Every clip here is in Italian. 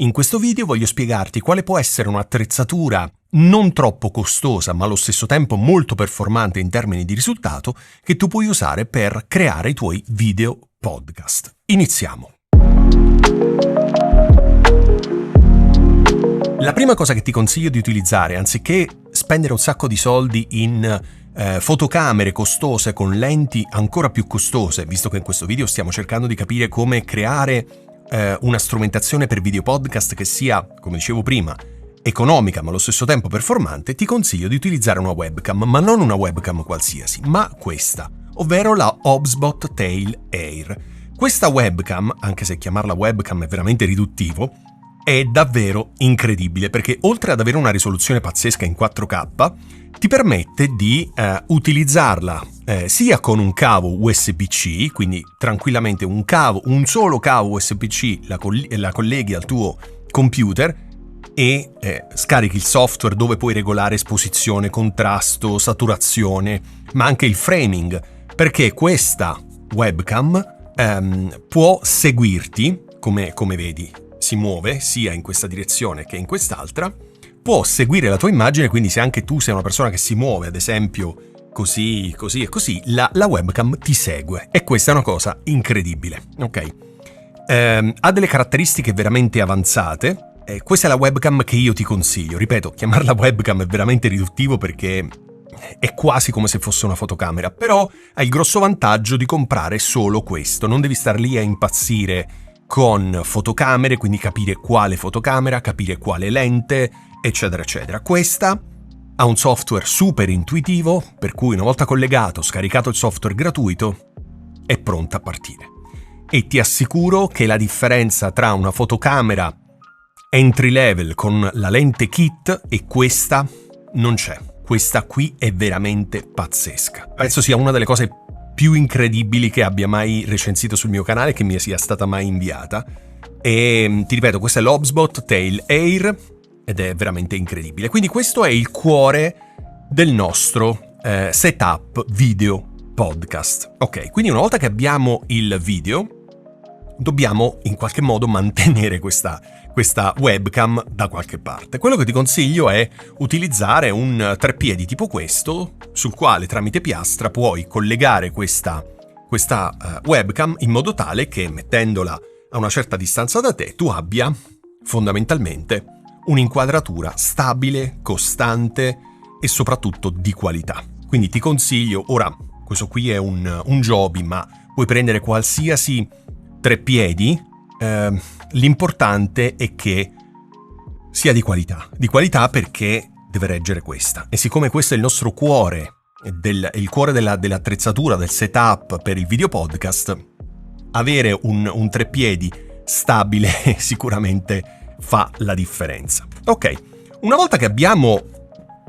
In questo video voglio spiegarti quale può essere un'attrezzatura non troppo costosa ma allo stesso tempo molto performante in termini di risultato che tu puoi usare per creare i tuoi video podcast. Iniziamo! La prima cosa che ti consiglio di utilizzare, anziché spendere un sacco di soldi in fotocamere costose con lenti ancora più costose, visto che in questo video stiamo cercando di capire come creare una strumentazione per video podcast che sia, come dicevo prima, economica ma allo stesso tempo performante, ti consiglio di utilizzare una webcam, ma non una webcam qualsiasi, ma questa, ovvero la HubSpot Tail Air. Questa webcam, anche se chiamarla webcam è veramente riduttivo, è davvero incredibile perché oltre ad avere una risoluzione pazzesca in 4K, ti permette di utilizzarla sia con un cavo USB-C, quindi tranquillamente un solo cavo USB-C la colleghi al tuo computer e scarichi il software dove puoi regolare esposizione, contrasto, saturazione, ma anche il framing, perché questa webcam può seguirti, come vedi, si muove sia in questa direzione che in quest'altra, può seguire la tua immagine, quindi se anche tu sei una persona che si muove, ad esempio così e così, la webcam ti segue e questa è una cosa incredibile, ok? Ha delle caratteristiche veramente avanzate, questa è la webcam che io ti consiglio, ripeto, chiamarla webcam è veramente riduttivo perché è quasi come se fosse una fotocamera, però hai il grosso vantaggio di comprare solo questo, non devi star lì a impazzire con fotocamere, quindi capire quale fotocamera, capire quale lente, eccetera eccetera. Questa ha un software super intuitivo, per cui una volta collegato, scaricato il software gratuito, è pronta a partire. E ti assicuro che la differenza tra una fotocamera entry level con la lente kit e questa non c'è. Questa qui è veramente pazzesca. Penso sia una delle cose più incredibili che abbia mai recensito sul mio canale, che mi sia stata mai inviata. E ti ripeto, questa è l'HubSpot Tail Air ed è veramente incredibile. Quindi questo è il cuore del nostro setup video podcast. Ok, quindi una volta che abbiamo il video, dobbiamo in qualche modo mantenere questa webcam da qualche parte. Quello che ti consiglio è utilizzare un treppiedi tipo questo, sul quale tramite piastra puoi collegare questa webcam in modo tale che, mettendola a una certa distanza da te, tu abbia fondamentalmente un'inquadratura stabile, costante e soprattutto di qualità. Quindi ti consiglio, ora questo qui è un Joby, ma puoi prendere qualsiasi treppiedi, l'importante è che sia di qualità perché deve reggere questa. E siccome questo è il nostro cuore, il cuore dell'attrezzatura, del setup per il video podcast, avere un treppiedi stabile sicuramente fa la differenza. Ok, una volta che abbiamo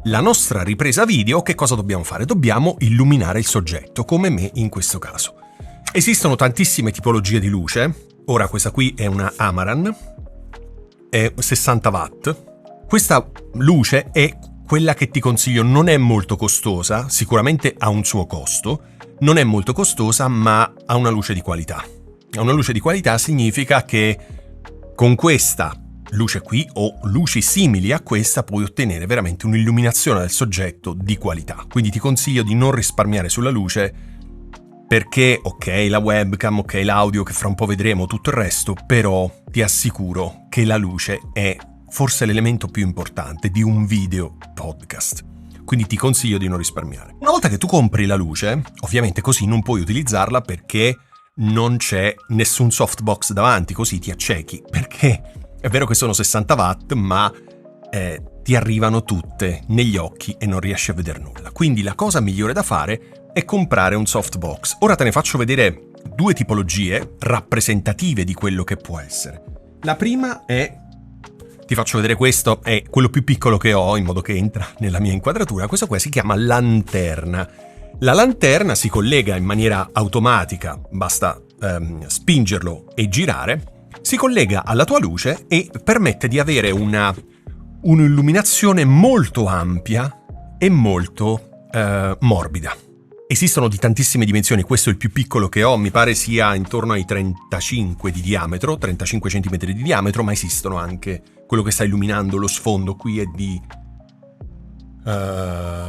la nostra ripresa video, che cosa dobbiamo fare? Dobbiamo illuminare il soggetto, come me in questo caso. Esistono tantissime tipologie di luce. Ora questa qui è una Amaran, è 60 watt. Questa luce è quella che ti consiglio, non è molto costosa, sicuramente ha un suo costo, non è molto costosa ma ha una luce di qualità. Una luce di qualità significa che con questa luce qui o luci simili a questa puoi ottenere veramente un'illuminazione del soggetto di qualità. Quindi ti consiglio di non risparmiare sulla luce perché, ok, la webcam, ok, l'audio che fra un po' vedremo, tutto il resto, però ti assicuro che la luce è forse l'elemento più importante di un video podcast. Quindi ti consiglio di non risparmiare. Una volta che tu compri la luce, ovviamente così non puoi utilizzarla perché non c'è nessun softbox davanti, così ti accechi, perché è vero che sono 60 watt, ma ti arrivano tutte negli occhi e non riesci a vedere nulla. Quindi la cosa migliore da fare è comprare un softbox. Ora te ne faccio vedere due tipologie rappresentative di quello che può essere. La prima è, ti faccio vedere questo, è quello più piccolo che ho in modo che entra nella mia inquadratura. Questo qua si chiama lanterna. La lanterna si collega in maniera automatica, basta spingerlo e girare, si collega alla tua luce e permette di avere un'illuminazione molto ampia e molto morbida. Esistono di tantissime dimensioni, questo è il più piccolo che ho, mi pare sia intorno ai 35 di diametro, 35 cm di diametro, ma esistono anche, quello che sta illuminando lo sfondo qui è di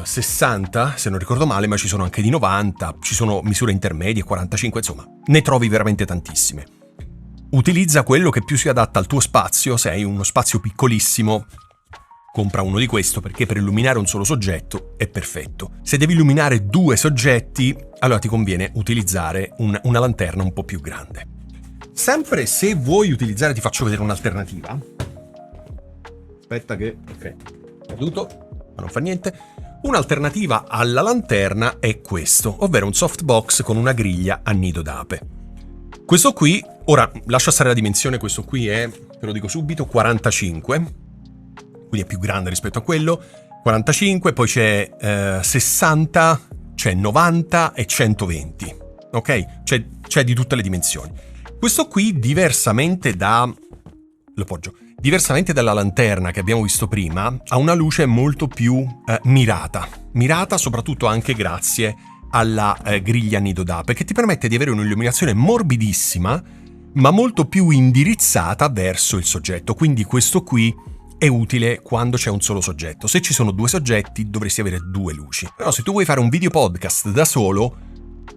60, se non ricordo male, ma ci sono anche di 90, ci sono misure intermedie, 45, insomma, ne trovi veramente tantissime. Utilizza quello che più si adatta al tuo spazio, se hai uno spazio piccolissimo, compra uno di questo perché per illuminare un solo soggetto è perfetto. Se devi illuminare 2 soggetti, allora ti conviene utilizzare una lanterna un po' più grande. Sempre se vuoi utilizzare, ti faccio vedere un'alternativa. Aspetta che... ok, caduto, ma non fa niente. Un'alternativa alla lanterna è questo, ovvero un softbox con una griglia a nido d'ape. Questo qui, ora lascia stare la dimensione, questo qui è, te lo dico subito, 45, quindi è più grande rispetto a quello, 45, poi c'è 60, c'è 90 e 120, ok? C'è di tutte le dimensioni. Questo qui, diversamente dalla lanterna che abbiamo visto prima, ha una luce molto più mirata soprattutto anche grazie alla griglia a nido d'ape, che ti permette di avere un'illuminazione morbidissima, ma molto più indirizzata verso il soggetto. Quindi questo qui è utile quando c'è un solo soggetto. Se ci sono 2 soggetti dovresti avere 2 luci. Però se tu vuoi fare un video podcast da solo,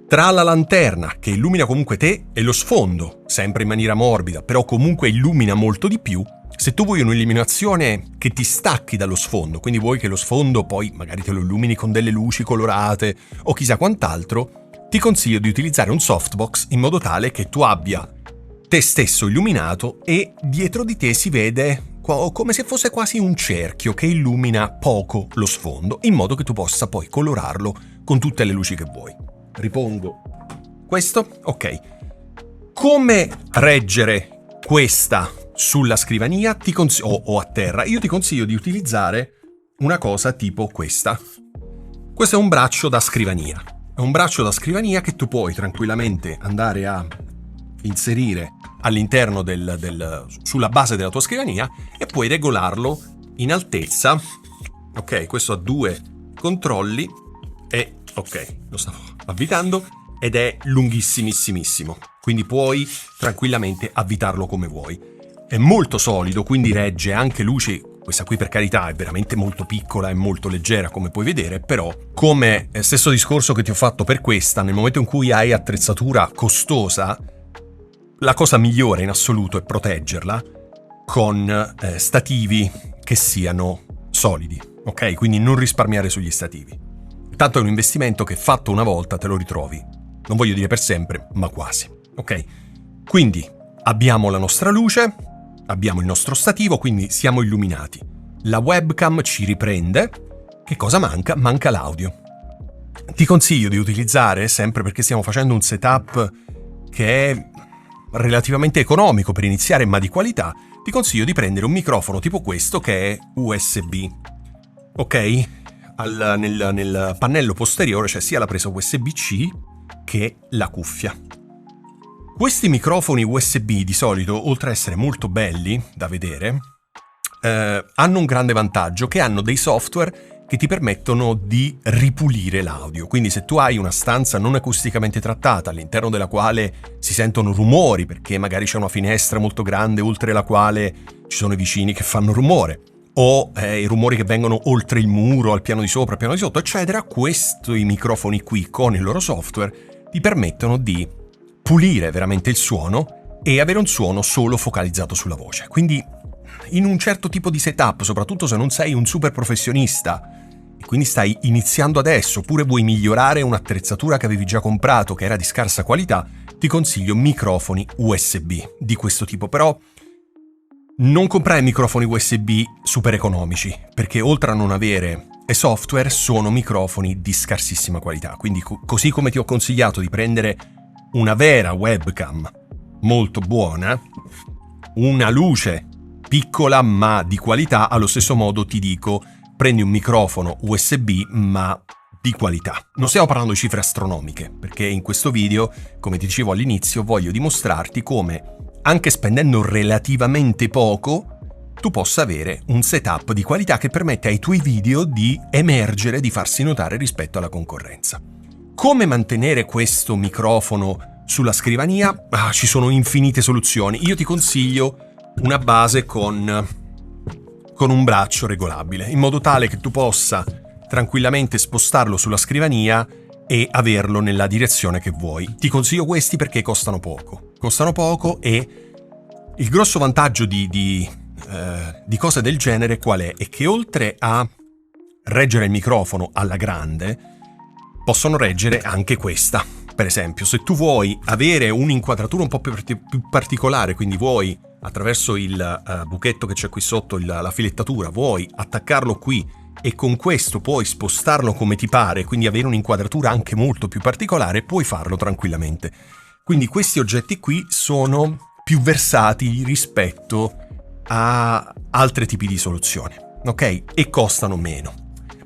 tra la lanterna, che illumina comunque te, e lo sfondo, sempre in maniera morbida, però comunque illumina molto di più, se tu vuoi un'illuminazione che ti stacchi dallo sfondo, quindi vuoi che lo sfondo poi magari te lo illumini con delle luci colorate o chissà quant'altro, ti consiglio di utilizzare un softbox in modo tale che tu abbia te stesso illuminato e dietro di te si vede come se fosse quasi un cerchio che illumina poco lo sfondo, in modo che tu possa poi colorarlo con tutte le luci che vuoi. Ripongo questo, ok. Come reggere questa sulla scrivania o a terra? Io ti consiglio di utilizzare una cosa tipo questa. Questo è un braccio da scrivania. È un braccio da scrivania che tu puoi tranquillamente andare a inserire all'interno sulla base della tua scrivania e puoi regolarlo in altezza. Ok, questo ha 2 controlli e ok, lo stavo avvitando ed è lunghissimissimissimo, quindi puoi tranquillamente avvitarlo come vuoi. È molto solido, quindi regge anche luci. Questa qui per carità è veramente molto piccola e molto leggera, come puoi vedere, però come stesso discorso che ti ho fatto per questa, nel momento in cui hai attrezzatura costosa, la cosa migliore in assoluto è proteggerla con stativi che siano solidi, ok? Quindi non risparmiare sugli stativi. Tanto è un investimento che fatto una volta te lo ritrovi, non voglio dire per sempre, ma quasi, ok? Quindi abbiamo la nostra luce, abbiamo il nostro stativo, quindi siamo illuminati. La webcam ci riprende. Che cosa manca? Manca l'audio. Ti consiglio di utilizzare, sempre perché stiamo facendo un setup che è relativamente economico per iniziare, ma di qualità, ti consiglio di prendere un microfono tipo questo che è USB. Ok? Nel pannello posteriore c'è sia la presa USB-C che la cuffia. Questi microfoni USB di solito, oltre a essere molto belli da vedere, hanno un grande vantaggio, che hanno dei software che ti permettono di ripulire l'audio. Quindi se tu hai una stanza non acusticamente trattata, all'interno della quale si sentono rumori, perché magari c'è una finestra molto grande oltre la quale ci sono i vicini che fanno rumore, o i rumori che vengono oltre il muro, al piano di sopra, al piano di sotto, eccetera, questi microfoni qui con il loro software ti permettono di pulire veramente il suono e avere un suono solo focalizzato sulla voce. Quindi in un certo tipo di setup, soprattutto se non sei un super professionista e quindi stai iniziando adesso, oppure vuoi migliorare un'attrezzatura che avevi già comprato che era di scarsa qualità, ti consiglio microfoni USB di questo tipo. Però non comprare microfoni USB super economici, perché oltre a non avere software sono microfoni di scarsissima qualità. Quindi così come ti ho consigliato di prendere una vera webcam molto buona, una luce piccola ma di qualità, allo stesso modo ti dico prendi un microfono USB ma di qualità. Non stiamo parlando di cifre astronomiche, perché in questo video, come ti dicevo all'inizio, voglio dimostrarti come anche spendendo relativamente poco tu possa avere un setup di qualità che permette ai tuoi video di emergere, di farsi notare rispetto alla concorrenza. Come mantenere questo microfono sulla scrivania? Ci sono infinite soluzioni. Io ti consiglio una base con un braccio regolabile, in modo tale che tu possa tranquillamente spostarlo sulla scrivania e averlo nella direzione che vuoi. Ti consiglio questi perché costano poco. Costano poco e il grosso vantaggio di cose del genere qual è? È che oltre a reggere il microfono alla grande, possono reggere anche questa. Per esempio, se tu vuoi avere un'inquadratura un po' più particolare, quindi vuoi attraverso il buchetto che c'è qui sotto, la filettatura, vuoi attaccarlo qui e con questo puoi spostarlo come ti pare, quindi avere un'inquadratura anche molto più particolare, puoi farlo tranquillamente. Quindi questi oggetti qui sono più versatili rispetto a altri tipi di soluzioni, ok? E costano meno.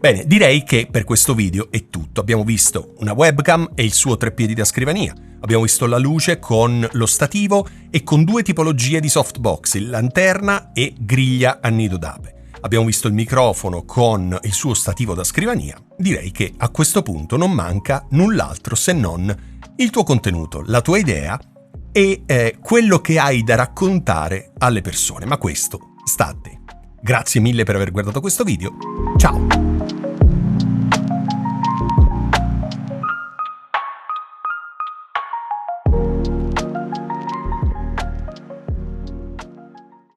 Bene, direi che per questo video è tutto. Abbiamo visto una webcam e il suo treppiedi da scrivania. Abbiamo visto la luce con lo stativo e con due tipologie di softbox, lanterna e griglia a nido d'ape. Abbiamo visto il microfono con il suo stativo da scrivania. Direi che a questo punto non manca null'altro se non il tuo contenuto, la tua idea e quello che hai da raccontare alle persone. Ma questo sta a te. Grazie mille per aver guardato questo video. Ciao!